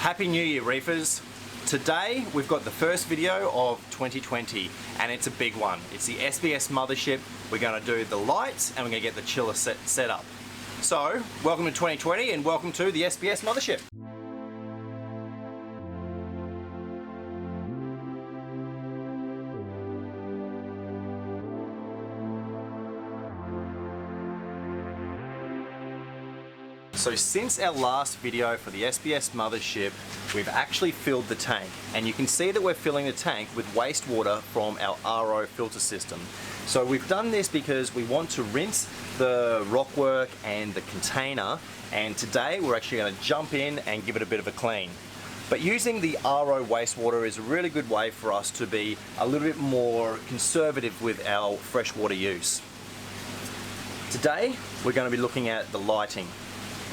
Happy New Year, reefers. Today we've got the first video of 2020 and it's a big one. It's the SPS Mothership. We're going to do the lights and we're going to get the chiller set up. So welcome to 2020 and welcome to the SPS Mothership. So since our last video for the SPS Mothership, we've actually filled the tank, and you can see that we're filling the tank with wastewater from our RO filter system. So we've done this because we want to rinse the rockwork and the container, and today we're actually going to jump in and give it a bit of a clean. But using the RO wastewater is a really good way for us to be a little bit more conservative with our freshwater use. Today we're going to be looking at the lighting.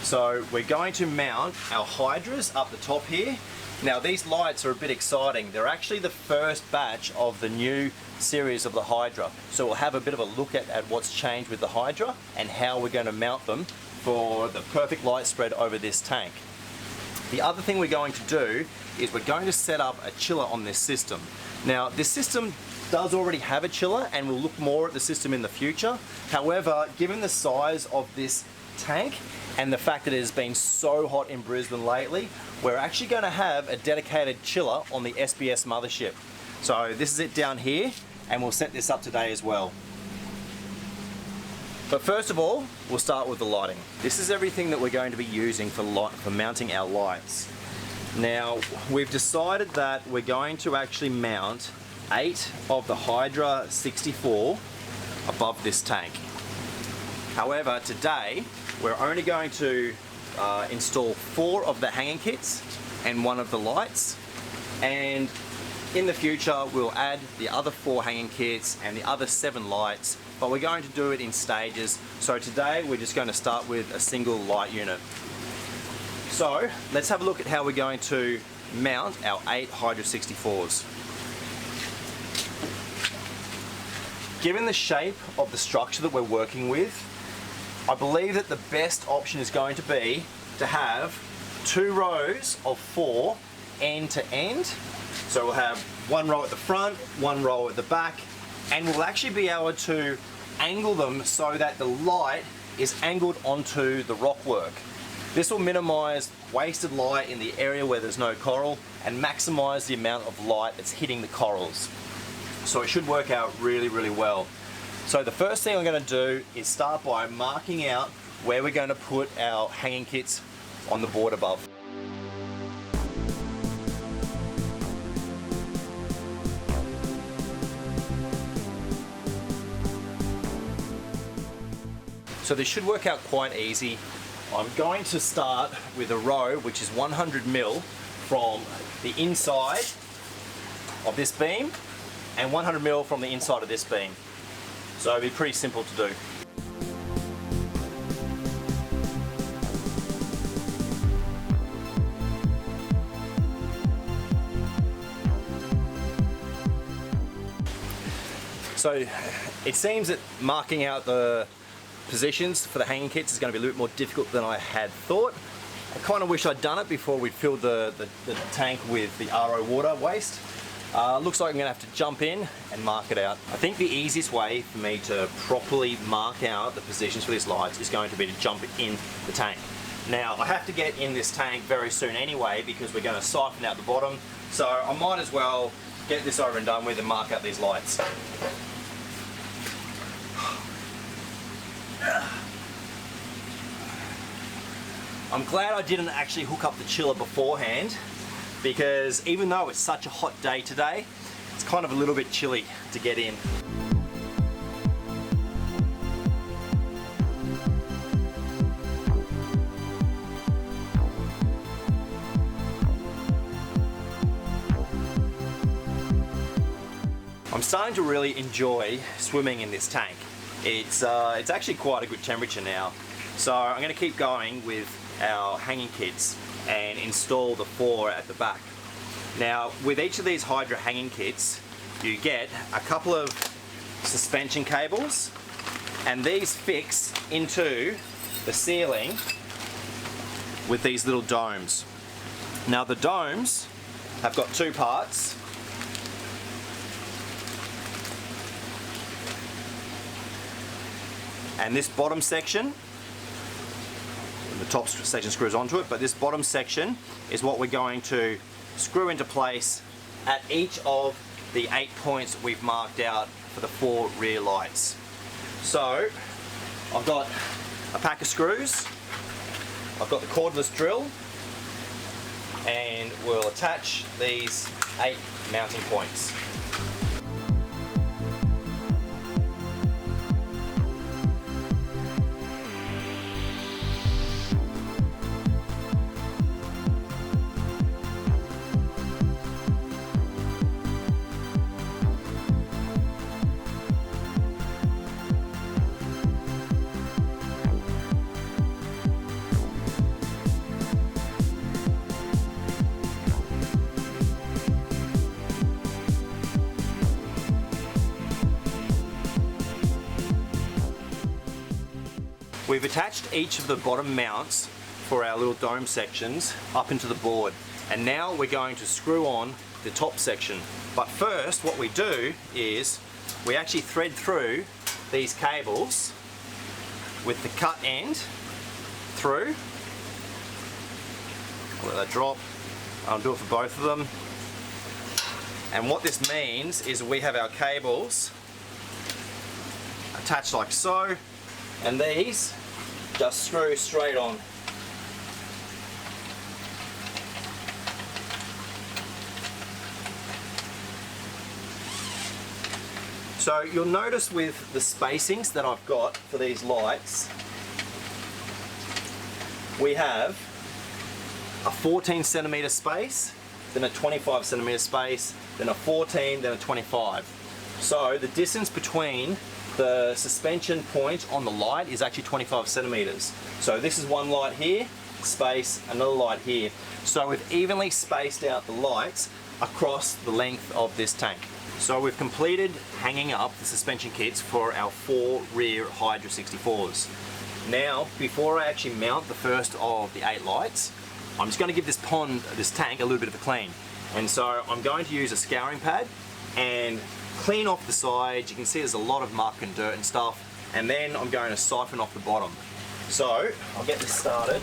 So we're going to mount our hydras up the top here. Now these lights are a bit exciting. They're actually the first batch of the new series of the Hydra. So we'll have a bit of a look at what's changed with the Hydra and how we're going to mount them for the perfect light spread over this tank. The other thing we're going to do is we're going to set up a chiller on this system. Now this system does already have a chiller and we'll look more at the system in the future. However, given the size of this tank and the fact that it has been so hot in Brisbane lately, we're actually going to have a dedicated chiller on the SPS Mothership. So this is it down here and we'll set this up today as well. But first of all, we'll start with the lighting. This is everything that we're going to be using for mounting our lights. Now we've decided that we're going to actually mount 8 of the Hydra 64 above this tank. However, today we're only going to install 4 of the hanging kits and 1 of the lights, and in the future we'll add the other 4 hanging kits and the other 7 lights, but we're going to do it in stages. So today we're just going to start with a single light unit. So let's have a look at how we're going to mount our 8 Hydra 64s. Given the shape of the structure that we're working with, I believe that the best option is going to be to have 2 rows of 4 end to end. So we'll have 1 row at the front, 1 row at the back, and we'll actually be able to angle them so that the light is angled onto the rockwork. This will minimize wasted light in the area where there's no coral and maximize the amount of light that's hitting the corals. So it should work out really, really well. So the first thing I'm going to do is start by marking out where we're going to put our hanging kits on the board above. So this should work out quite easy. I'm going to start with a row which is 100mm from the inside of this beam and 100mm from the inside of this beam. So it'll be pretty simple to do. So it seems that marking out the positions for the hanging kits is going to be a little bit more difficult than I had thought. I kind of wish I'd done it before we'd filled the tank with the RO water waste. Looks like I'm going to have to jump in and mark it out. I think the easiest way for me to properly mark out the positions for these lights is going to be to jump in the tank. Now I have to get in this tank very soon anyway because we're going to siphon out the bottom, so I might as well get this over and done with and mark out these lights. I'm glad I didn't actually hook up the chiller beforehand, because even though it's such a hot day today, it's kind of a little bit chilly to get in. I'm starting to really enjoy swimming in this tank. It's actually quite a good temperature now. So I'm going to keep going with our hanging kits and install the 4 at the back. Now with each of these Hydra hanging kits you get a couple of suspension cables, and these fix into the ceiling with these little domes. Now the domes have got two parts. And this bottom section, the top section screws onto it, but this bottom section is what we're going to screw into place at each of the 8 points we've marked out for the 4 rear lights. So I've got a pack of screws, I've got the cordless drill, and we'll attach these 8 mounting points. We've attached each of the bottom mounts for our little dome sections up into the board, and now we're going to screw on the top section. But first what we do is we actually thread through these cables with the cut end through. I'll let that drop. I'll do it for both of them. And what this means is we have our cables attached like so, and these just screw straight on. So you'll notice with the spacings that I've got for these lights, we have a 14 centimeter space, then a 25 centimeter space, then a 14, then a 25. So the distance between the suspension point on the light is actually 25 centimeters. So this is one light here, space, another light here. So we've evenly spaced out the lights across the length of this tank. So we've completed hanging up the suspension kits for our 4 rear Hydra 64s. Now, before I actually mount the first of the 8 lights, I'm just going to give this tank a little bit of a clean. And so I'm going to use a scouring pad and clean off the sides. You can see there's a lot of muck and dirt and stuff, and then I'm going to siphon off the bottom. So I'll get this started.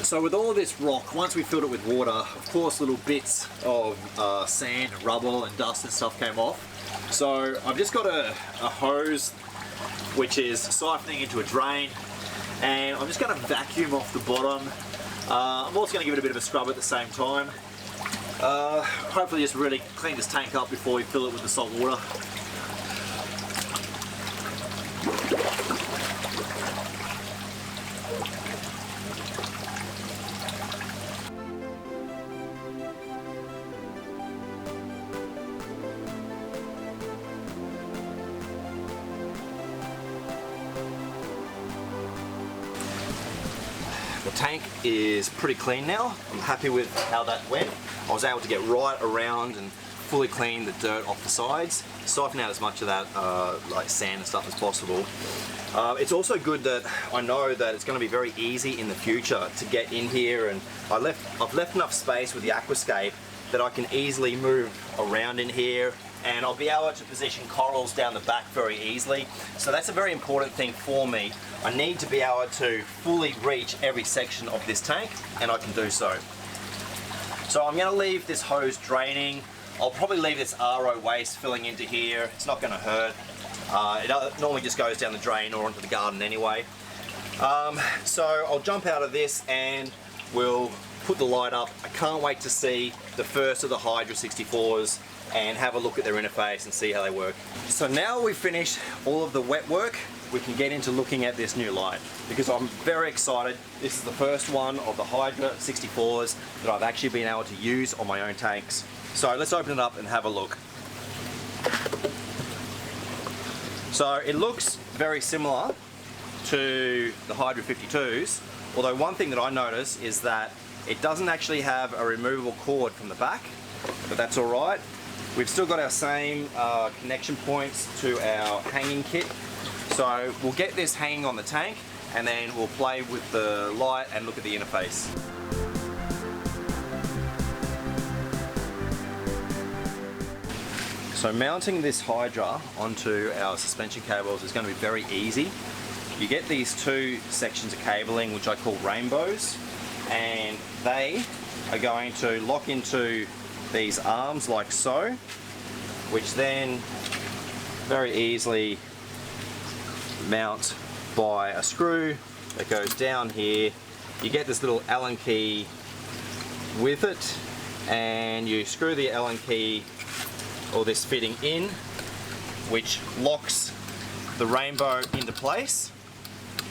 So with all of this rock, once we filled it with water, of course little bits of sand, rubble and dust and stuff came off. So I've just got a hose which is siphoning into a drain, and I'm just going to vacuum off the bottom. I'm also going to give it a bit of a scrub at the same time. Hopefully just really clean this tank up before we fill it with the salt water. The tank is pretty clean now. I'm happy with how that went. I was able to get right around and fully clean the dirt off the sides, siphon out as much of that like sand and stuff as possible. It's also good that I know that it's going to be very easy in the future to get in here, and I've left enough space with the aquascape that I can easily move around in here, and I'll be able to position corals down the back very easily. So that's a very important thing for me. I need to be able to fully reach every section of this tank, and I can do so. So I'm going to leave this hose draining. I'll probably leave this RO waste filling into here. It's not going to hurt. It normally just goes down the drain or onto the garden anyway. So I'll jump out of this and we'll put the light up. I can't wait to see the first of the Hydra 64s and have a look at their interface and see how they work. So now we've finished all of the wet work, we can get into looking at this new light, because I'm very excited. This is the first one of the Hydra 64s that I've actually been able to use on my own tanks. So let's open it up and have a look. So it looks very similar to the Hydra 52s, although one thing that I notice is that it doesn't actually have a removable cord from the back, but that's all right. We've still got our same connection points to our hanging kit. So we'll get this hanging on the tank and then we'll play with the light and look at the interface. So mounting this Hydra onto our suspension cables is going to be very easy. You get these two sections of cabling, which I call rainbows, and they are going to lock into these arms like so, which then very easily mount by a screw that goes down here. You get this little Allen key with it, and you screw the Allen key or this fitting in, which locks the rainbow into place,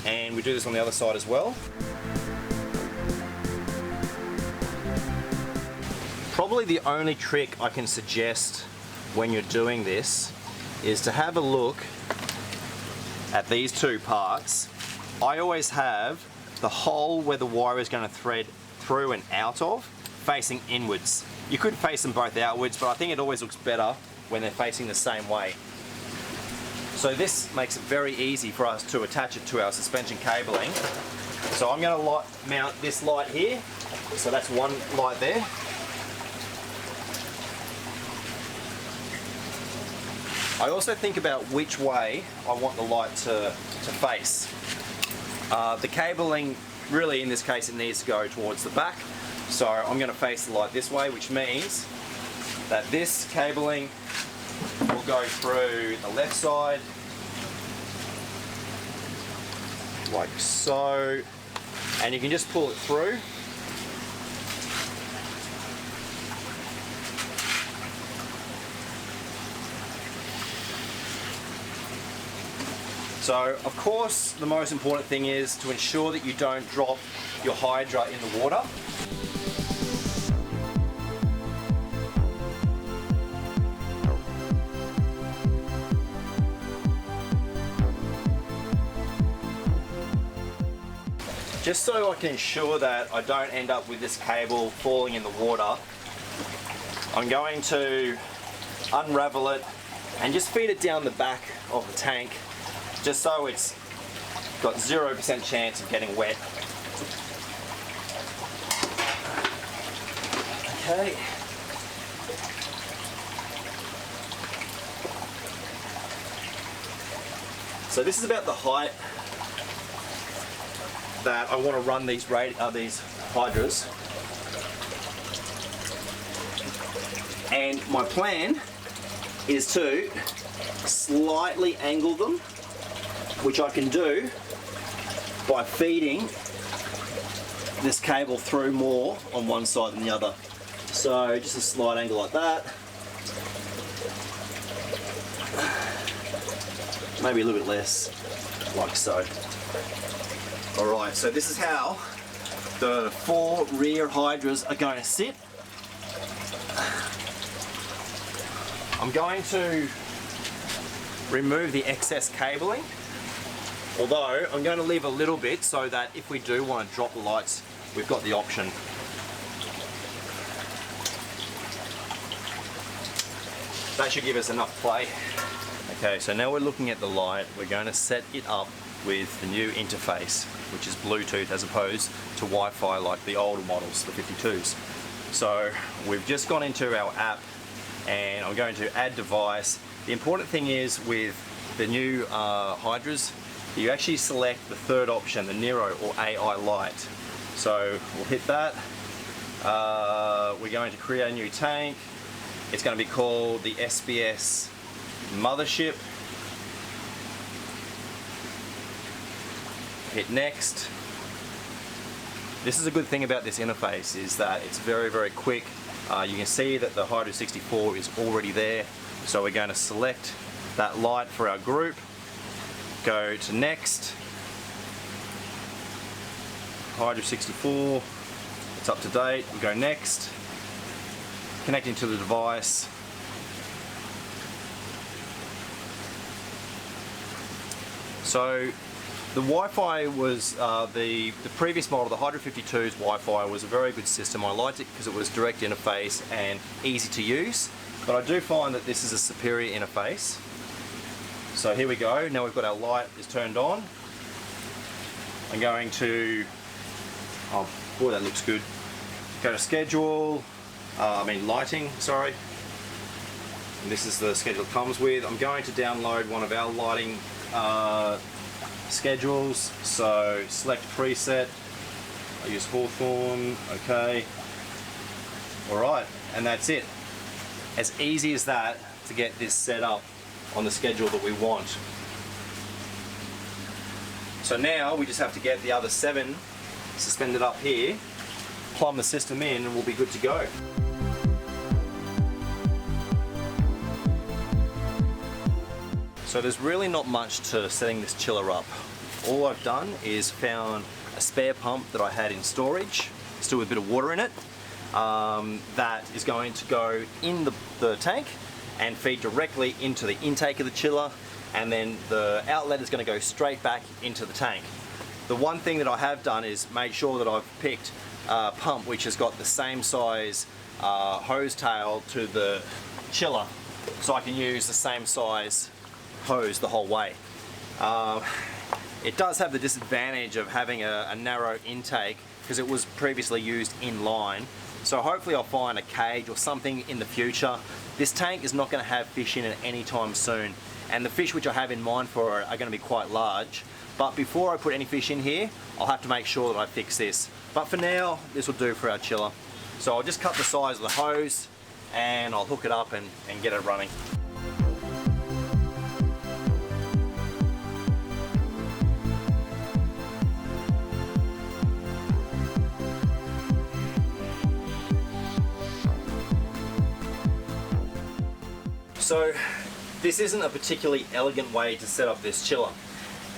and we do this on the other side as well. Probably the only trick I can suggest when you're doing this is to have a look at these two parts. I always have the hole where the wire is going to thread through and out of facing inwards. You could face them both outwards, but I think it always looks better when they're facing the same way. So this makes it very easy for us to attach it to our suspension cabling. So I'm going to mount this light here. So that's one light there. I also think about which way I want the light to face. The cabling, really in this case, it needs to go towards the back. So I'm going to face the light this way, which means that this cabling will go through the left side, like so, and you can just pull it through. So, of course, the most important thing is to ensure that you don't drop your Hydra in the water. Just so I can ensure that I don't end up with this cable falling in the water, I'm going to unravel it and just feed it down the back of the tank, just so it's got 0% chance of getting wet. Okay. So this is about the height that I want to run these Hydras. And my plan is to slightly angle them, which I can do by feeding this cable through more on one side than the other. So just a slight angle like that. Maybe a little bit less, like so. Alright, so this is how the 4 rear Hydras are going to sit. I'm going to remove the excess cabling, although I'm going to leave a little bit so that if we do want to drop the lights, we've got the option. That should give us enough play. Okay, so now we're looking at the light. We're going to set it up with the new interface, which is Bluetooth as opposed to Wi-Fi like the older models, the 52s. So we've just gone into our app and I'm going to add device. The important thing is with the new Hydras, you actually select the third option, the Nero or AI light. So we'll hit that. We're going to create a new tank. It's going to be called the SPS Mothership. Hit next. This is a good thing about this interface, is that it's very, very quick. You can see that the Hydra 64 is already there. So we're going to select that light for our group. Go to next. Hydra 64, it's up to date. We go next. Connecting to the device. So the Wi-Fi was, the previous model, the Hydra 52's Wi-Fi was a very good system. I liked it because it was direct interface and easy to use, but I do find that this is a superior interface. So here we go, now we've got our light is turned on. I'm going to, oh boy, that looks good. Go to schedule, lighting, sorry. And this is the schedule it comes with. I'm going to download one of our lighting schedules. So select preset, I use Hawthorne, okay. All right, and that's it. As easy as that to get this set up on the schedule that we want. So now we just have to get the other 7 suspended up here, plumb the system in, and we'll be good to go. So there's really not much to setting this chiller up. All I've done is found a spare pump that I had in storage, still with a bit of water in it, that is going to go in the tank and feed directly into the intake of the chiller, and then the outlet is going to go straight back into the tank. The one thing that I have done is made sure that I've picked a pump which has got the same size hose tail to the chiller, so I can use the same size hose the whole way. It does have the disadvantage of having a narrow intake because it was previously used in line, so hopefully I'll find a cage or something in the future. This tank is not going to have fish in it anytime soon, and the fish which I have in mind for it are going to be quite large, but before I put any fish in here I'll have to make sure that I fix this. But for now this will do for our chiller. So I'll just cut the size of the hose and I'll hook it up and get it running. So this isn't a particularly elegant way to set up this chiller,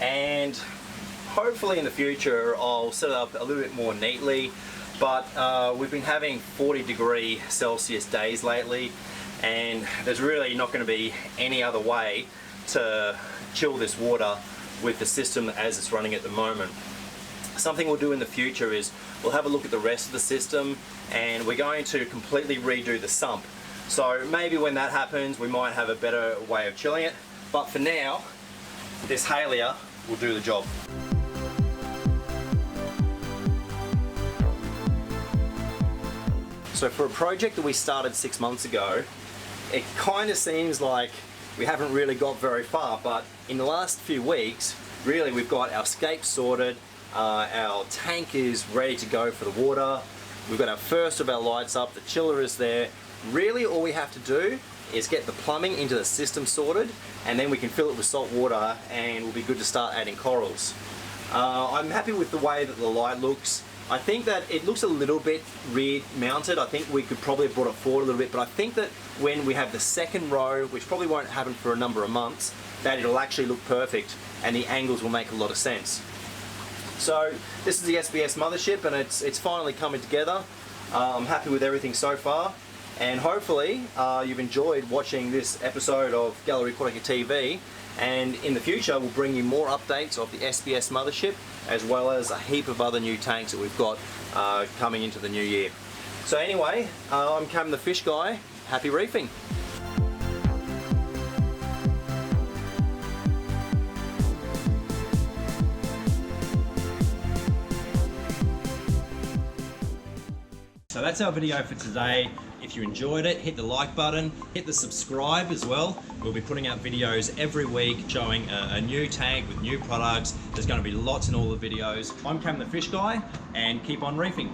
and hopefully in the future I'll set it up a little bit more neatly, but we've been having 40 Celsius days lately, and there's really not going to be any other way to chill this water with the system as it's running at the moment. Something we'll do in the future is we'll have a look at the rest of the system, and we're going to completely redo the sump. So maybe when that happens we might have a better way of chilling it, but for now this halier will do the job. So for a project that we started 6 months ago, it kind of seems like we haven't really got very far, but in the last few weeks really we've got our scape sorted, our tank is ready to go for the water, we've got our first of our lights up, the chiller is there. Really all we have to do is get the plumbing into the system sorted, and then we can fill it with salt water and we'll be good to start adding corals. I'm happy with the way that the light looks. I think that it looks a little bit rear mounted. I think we could probably have brought it forward a little bit, but I think that when we have the second row, which probably won't happen for a number of months, that it'll actually look perfect and the angles will make a lot of sense. So this is the SPS Mothership, and it's finally coming together. I'm happy with everything so far. And hopefully you've enjoyed watching this episode of Gallery Aquatica TV, and in the future we'll bring you more updates of the SPS Mothership, as well as a heap of other new tanks that we've got coming into the new year. So anyway, I'm Cam the Fish Guy. Happy reefing! So that's our video for today. If you enjoyed it, hit the like button, hit the subscribe as well. We'll be putting out videos every week showing a new tank with new products. There's going to be lots in all the videos. I'm Cam the Fish Guy, and keep on reefing.